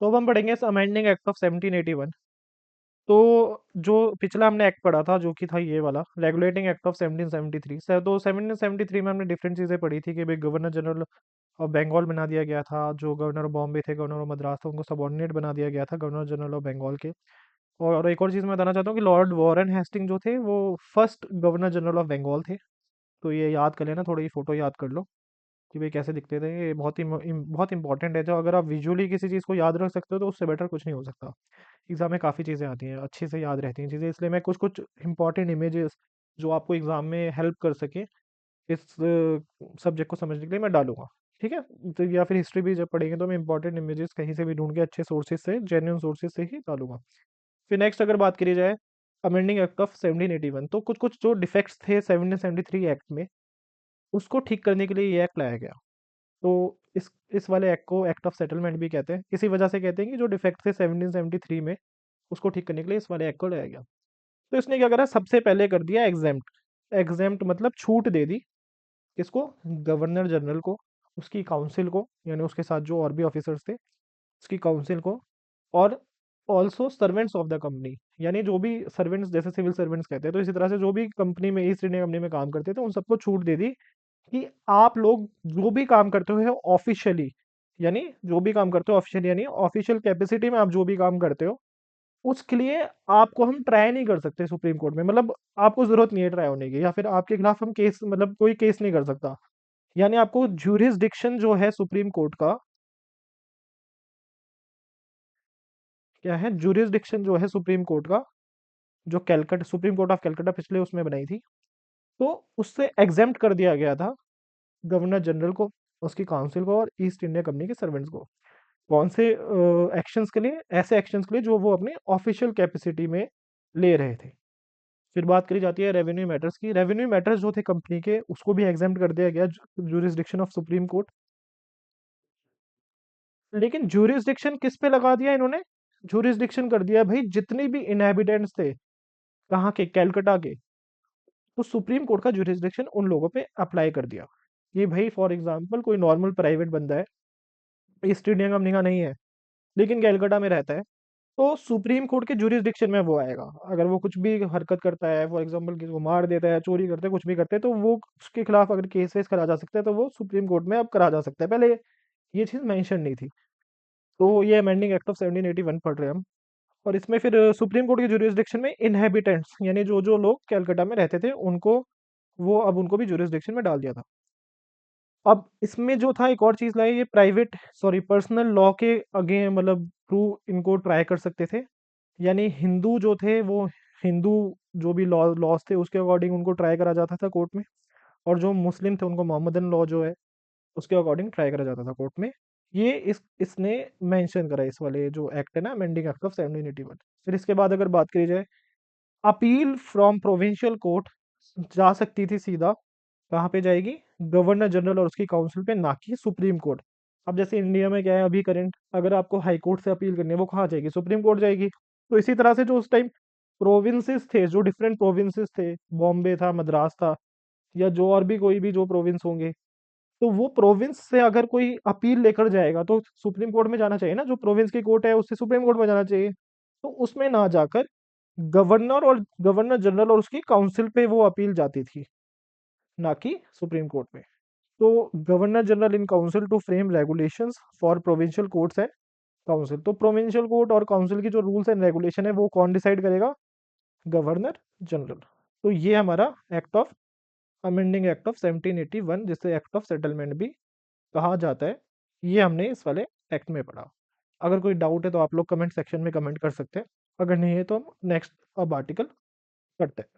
तो अब हम पढ़ेंगे अमेंडिंग एक्ट ऑफ 1781। तो जो पिछला हमने एक्ट पढ़ा था, जो कि था ये वाला रेगुलेटिंग एक्ट ऑफ 1773 से, तो 1773 में हमने डिफरेंट चीज़ें पढ़ी थी कि भाई गवर्नर जनरल ऑफ बंगाल बना दिया गया था, जो गवर्नर ऑफ बॉम्बे थे, गवर्नर ऑफ मद्रास थे, उनको सबॉर्डिनेट बना दिया गया था गवर्नर जनरल ऑफ बंगाल के। और एक और चीज़ मैं बताना चाहता हूँ कि लॉर्ड वॉरेन हेस्टिंग जो थे वो first governor general of Bengal थे। तो ये याद कर लेना, थोड़ी फोटो याद कर लो कि भाई कैसे दिखते थे। ये बहुत इंपॉर्टेंट है। जो अगर आप विजुअली किसी चीज़ को याद रख सकते हो तो उससे बेटर कुछ नहीं हो सकता। एग्जाम में काफ़ी चीज़ें आती हैं, अच्छे से याद रहती हैं चीज़ें, इसलिए मैं कुछ कुछ इंपॉर्टेंट इमेजेस जो आपको एग्जाम में हेल्प कर सके इस सब्जेक्ट को समझने के लिए मैं डालूंगा। ठीक है। तो या फिर हिस्ट्री भी जब पढ़ेंगे तो मैं इंपॉर्टेंट इमेजेस कहीं से भी ढूंढ के अच्छे सोर्सेज से, जेन्युइन सोर्सेज से ही डालूंगा। फिर नेक्स्ट अगर बात करी जाए अमेंडिंग एक्ट ऑफ 1781, तो कुछ कुछ जो डिफेक्ट्स थे 1773 एक्ट में, उसको ठीक करने के लिए ये एक्ट लाया गया। तो इस वाले एक्ट को एक्ट ऑफ सेटलमेंट भी कहते हैं। इसी वजह से कहते हैं कि जो डिफेक्ट थे 1773 में, उसको ठीक करने के लिए इस वाले एक्ट को लाया गया। तो इसने क्या करा, सबसे पहले कर दिया एग्जेम्प्ट। एग्जेम्प्ट मतलब छूट दे दी किसको, गवर्नर जनरल को, उसकी काउंसिल को, यानी उसके साथ जो और भी ऑफिसर्स थे उसकी काउंसिल को, और also servants of the company, यानी जो भी सर्वेंट्स, जैसे सिविल सर्वेंट्स कहते हैं, तो इसी तरह से जो भी कंपनी में, ईस्ट इंडिया कंपनी में काम करते थे, उन सबको छूट दे दी कि आप लोग जो भी काम करते हो ऑफिशियली, यानी जो भी काम करते हो ऑफिशियल, यानी ऑफिशियल कैपेसिटी में आप जो भी काम करते हो, उसके लिए आपको हम ट्राई नहीं कर सकते सुप्रीम कोर्ट में। मतलब आपको जरूरत नहीं है ट्राई होने की, या फिर आपके खिलाफ हम केस, मतलब कोई केस नहीं कर सकता। यानी आपको ज्यूरिसडिक्शन जो है सुप्रीम कोर्ट का, क्या है ज्यूरिसडिक्शन जो है सुप्रीम कोर्ट का, जो Calicut supreme court of Calcutta पिछले उसमें बनाई थी, तो उससे एग्जेम्प्ट कर दिया गया था गवर्नर जनरल को, उसकी काउंसिल को, और ईस्ट इंडिया कंपनी के सर्वेंट्स को। कौन से एक्शंस के लिए, ऐसे एक्शंस के लिए जो वो अपने ऑफिशियल कैपेसिटी में ले रहे थे। फिर बात करी जाती है रेवेन्यू मैटर्स की। रेवेन्यू मैटर्स जो थे कंपनी के, उसको भी एग्जाम्प्ट कर दिया गया ज्यूरिसडिक्शन ऑफ सुप्रीम कोर्ट। लेकिन ज्यूरिसडिक्शन किस पे लगा दिया इन्होंने, ज्यूरिसडिक्शन कर दिया भाई जितने भी इनहेबिटेंट्स थे, कहाँ के, कैलकटा के, तो सुप्रीम कोर्ट का ज्यूरिसडिक्शन उन लोगों पे अप्लाई कर दिया। ये भाई फॉर एग्जांपल कोई नॉर्मल प्राइवेट बंदा है, ईस्ट इंडिया कंपनी का नहीं है, लेकिन कैलकाटा में रहता है, तो सुप्रीम कोर्ट के ज्यूरिसडिक्शन में वो आएगा। अगर वो कुछ भी हरकत करता है, फॉर एग्जांपल किसी को मार देता है, चोरी करता है, कुछ भी करते हैं, तो वो उसके खिलाफ अगर केस वेस करा जा सकता है, तो वो सुप्रीम कोर्ट में अब करा जा सकता है। पहले ये चीज़ मेंशन नहीं थी। तो ये अमेंडिंग एक्ट ऑफ 1781 पढ़ रहे हैं हम। और इसमें फिर सुप्रीम कोर्ट के ज्यूरिसडिक्शन में इनहेबिटेंट्स, यानी जो जो लोग कैलकाटा में रहते थे, उनको वो अब उनको भी ज्यूरिसडिक्शन में डाल दिया था। अब इसमें जो था एक और चीज़ लाई, ये प्राइवेट, सॉरी, पर्सनल लॉ के अगे, मतलब थ्रू इनको ट्राई कर सकते थे। यानी हिंदू जो थे वो, हिंदू जो भी लॉज थे उसके अकॉर्डिंग उनको ट्राई करा जाता था कोर्ट में, और जो मुस्लिम थे उनको मोहम्मदन लॉ जो है उसके अकॉर्डिंग ट्राई करा जाता था कोर्ट में। ये इसने मेंशन करा इस वाले जो एक्ट है ना, अमेंडिंग एक्ट ऑफ 1781। फिर इसके बाद अगर बात करी जाए, अपील फ्रॉम प्रोविंशियल कोर्ट जा सकती थी सीधा, कहाँ पे जाएगी, गवर्नर जनरल और उसकी काउंसिल पे, ना कि सुप्रीम कोर्ट। अब जैसे इंडिया में क्या है अभी करंट, अगर आपको हाई कोर्ट से अपील करनी है, वो कहाँ जाएगी, सुप्रीम कोर्ट जाएगी। तो इसी तरह से जो उस टाइम प्रोविंसेस थे, जो डिफरेंट प्रोविंसेस थे, बॉम्बे था, मद्रास था, या जो और भी कोई भी जो प्रोविंस होंगे, तो वो प्रोविंस से अगर कोई अपील लेकर जाएगा तो सुप्रीम कोर्ट में जाना चाहिए ना, जो प्रोविंस की कोर्ट है उससे सुप्रीम कोर्ट में जाना चाहिए। तो उसमें ना जाकर गवर्नर और गवर्नर जनरल और उसकी काउंसिल पे वो अपील जाती थी, ना कि सुप्रीम कोर्ट में। तो governor general in council to frame regulations for provincial courts and council. तो प्रोविंशियल कोर्ट और काउंसिल की जो रूल्स एंड रेगुलेशन है वो कौन डिसाइड करेगा, गवर्नर जनरल। तो ये हमारा act of amending act of 1781, जिसे एक्ट ऑफ सेटलमेंट भी कहा जाता है, ये हमने इस वाले एक्ट में पढ़ा। अगर कोई डाउट है तो आप लोग कमेंट सेक्शन में कमेंट कर सकते हैं। अगर नहीं है तो हम नेक्स्ट अब आर्टिकल पढ़ते हैं।